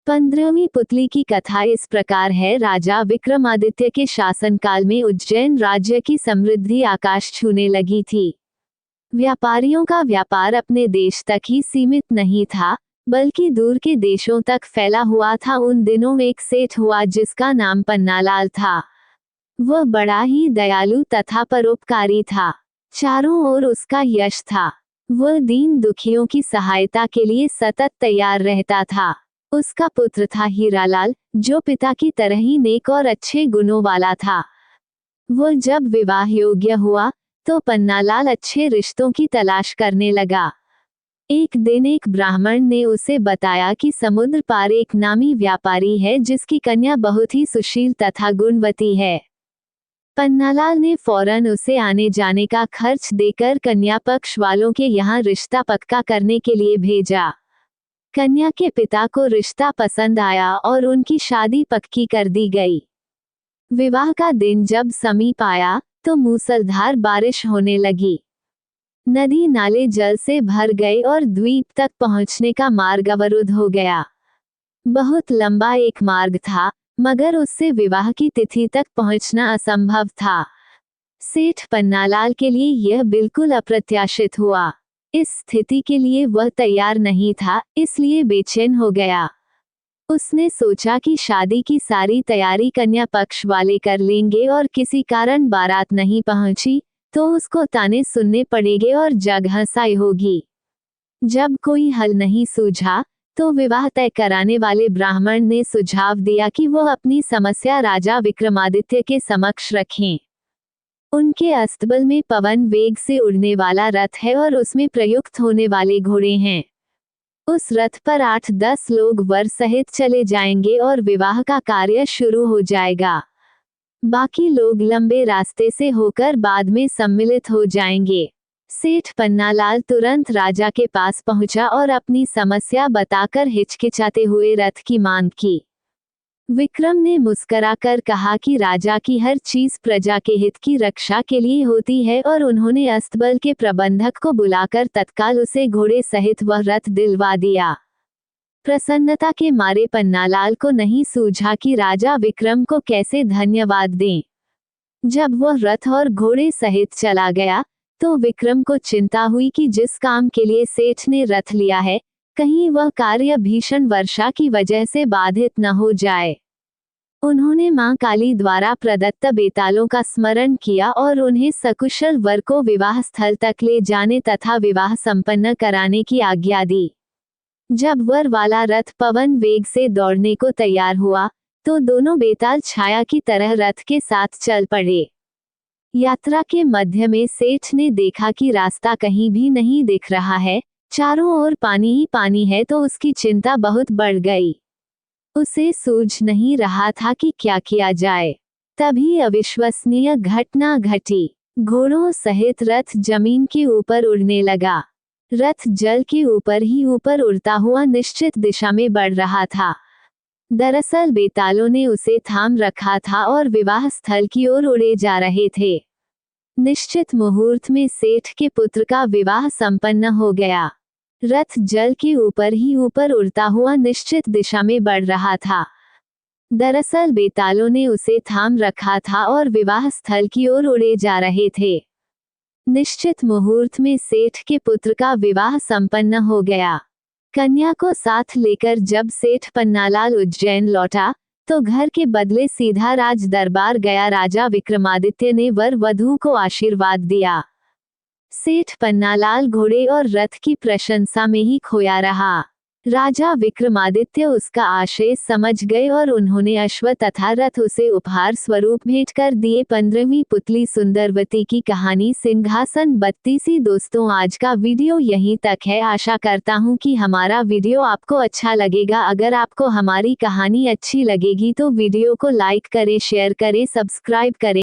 15वीं पुतली की कथा इस प्रकार है। राजा विक्रमादित्य के शासनकाल में उज्जैन राज्य की समृद्धि आकाश छूने लगी थी। व्यापारियों का व्यापार अपने देश तक ही सीमित नहीं था, बल्कि दूर के देशों तक फैला हुआ था। उन दिनों एक सेठ हुआ जिसका नाम पन्नालाल था। वह बड़ा ही दयालु तथा परोपकारी था। चारों ओर उसका यश था। वह दीन दुखियों की सहायता के लिए सतत तैयार रहता था। उसका पुत्र था हीरालाल, जो पिता की तरह ही नेक और अच्छे गुणों वाला था। वह जब विवाह योग्य हुआ तो पन्नालाल अच्छे रिश्तों की तलाश करने लगा। एक दिन एक ब्राह्मण ने उसे बताया कि समुद्र पार एक नामी व्यापारी है जिसकी कन्या बहुत ही सुशील तथा गुणवती है। पन्नालाल ने फौरन उसे आने जाने का खर्च देकर कन्या पक्ष वालों के यहाँ रिश्ता पक्का करने के लिए भेजा। कन्या के पिता को रिश्ता पसंद आया और उनकी शादी पक्की कर दी गई। विवाह का दिन जब समीप आया तो मूसलाधार बारिश होने लगी। नदी नाले जल से भर गए और द्वीप तक पहुंचने का मार्ग अवरुद्ध हो गया। बहुत लंबा एक मार्ग था, मगर उससे विवाह की तिथि तक पहुंचना असंभव था। सेठ पन्नालाल के लिए यह बिल्कुल अप्रत्याशित हुआ। इस स्थिति के लिए वह तैयार नहीं था, इसलिए बेचैन हो गया। उसने सोचा कि शादी की सारी तैयारी कन्या पक्ष वाले कर लेंगे और किसी कारण बारात नहीं पहुंची तो उसको ताने सुनने पड़ेंगे और जग हंसाई होगी। जब कोई हल नहीं सूझा तो विवाह तय कराने वाले ब्राह्मण ने सुझाव दिया कि वह अपनी समस्या राजा विक्रमादित्य के समक्ष रखें। उनके अस्तबल में पवन वेग से उड़ने वाला रथ है और उसमें प्रयुक्त होने वाले घोड़े हैं। उस रथ पर 8-10 लोग वर सहित चले जाएंगे और विवाह का कार्य शुरू हो जाएगा। बाकी लोग लंबे रास्ते से होकर बाद में सम्मिलित हो जाएंगे। सेठ पन्नालाल तुरंत राजा के पास पहुंचा और अपनी समस्या बताकर हिचकिचाते हुए रथ की मांग की। विक्रम ने मुस्कुराकर कहा कि राजा की हर चीज प्रजा के हित की रक्षा के लिए होती है और उन्होंने अस्तबल के प्रबंधक को बुलाकर तत्काल उसे घोड़े सहित वह रथ दिलवा दिया। प्रसन्नता के मारे पन्नालाल को नहीं सूझा कि राजा विक्रम को कैसे धन्यवाद दें। जब वह रथ और घोड़े सहित चला गया तो विक्रम को चिंता हुई कि जिस काम के लिए सेठ ने रथ लिया है, कहीं वह कार्य भीषण वर्षा की वजह से बाधित न हो जाए। उन्होंने मां काली द्वारा प्रदत्त बेतालों का स्मरण किया और उन्हें सकुशल वर को विवाह स्थल तक ले जाने तथा विवाह संपन्न कराने की आज्ञा दी। जब वर वाला रथ पवन वेग से दौड़ने को तैयार हुआ तो दोनों बेताल छाया की तरह रथ के साथ चल पड़े। यात्रा के मध्य में सेठ ने देखा कि रास्ता कहीं भी नहीं दिख रहा है, चारों ओर पानी ही पानी है, तो उसकी चिंता बहुत बढ़ गई। उसे सूझ नहीं रहा था कि क्या किया जाए। तभी अविश्वसनीय घटना घटी। घोड़ों सहित रथ जमीन के ऊपर उड़ने लगा। रथ जल के ऊपर ही ऊपर उड़ता हुआ निश्चित दिशा में बढ़ रहा था। दरअसल बेतालों ने उसे थाम रखा था और विवाह स्थल की ओर उड़े जा रहे थे। निश्चित मुहूर्त में सेठ के पुत्र का विवाह संपन्न हो गया। रथ जल के ऊपर ही ऊपर उड़ता हुआ निश्चित दिशा में बढ़ रहा था। दरअसल बेतालों ने उसे थाम रखा था और विवाह स्थल की ओर उड़े जा रहे थे। निश्चित मुहूर्त में सेठ के पुत्र का विवाह संपन्न हो गया। कन्या को साथ लेकर जब सेठ पन्नालाल उज्जैन लौटा तो घर के बदले सीधा राज दरबार गया। राजा विक्रमादित्य ने वर वधू को आशीर्वाद दिया। सेठ पन्नालाल घोड़े और रथ की प्रशंसा में ही खोया रहा। राजा विक्रमादित्य उसका आशय समझ गए और उन्होंने अश्व तथा रथ उसे उपहार स्वरूप भेंट कर दिए। 15वीं पुतली सुंदरवती की कहानी सिंहासन 32। दोस्तों, आज का वीडियो यहीं तक है। आशा करता हूँ कि हमारा वीडियो आपको अच्छा लगेगा। अगर आपको हमारी कहानी अच्छी लगेगी तो वीडियो को लाइक करें, शेयर करें, सब्सक्राइब करें।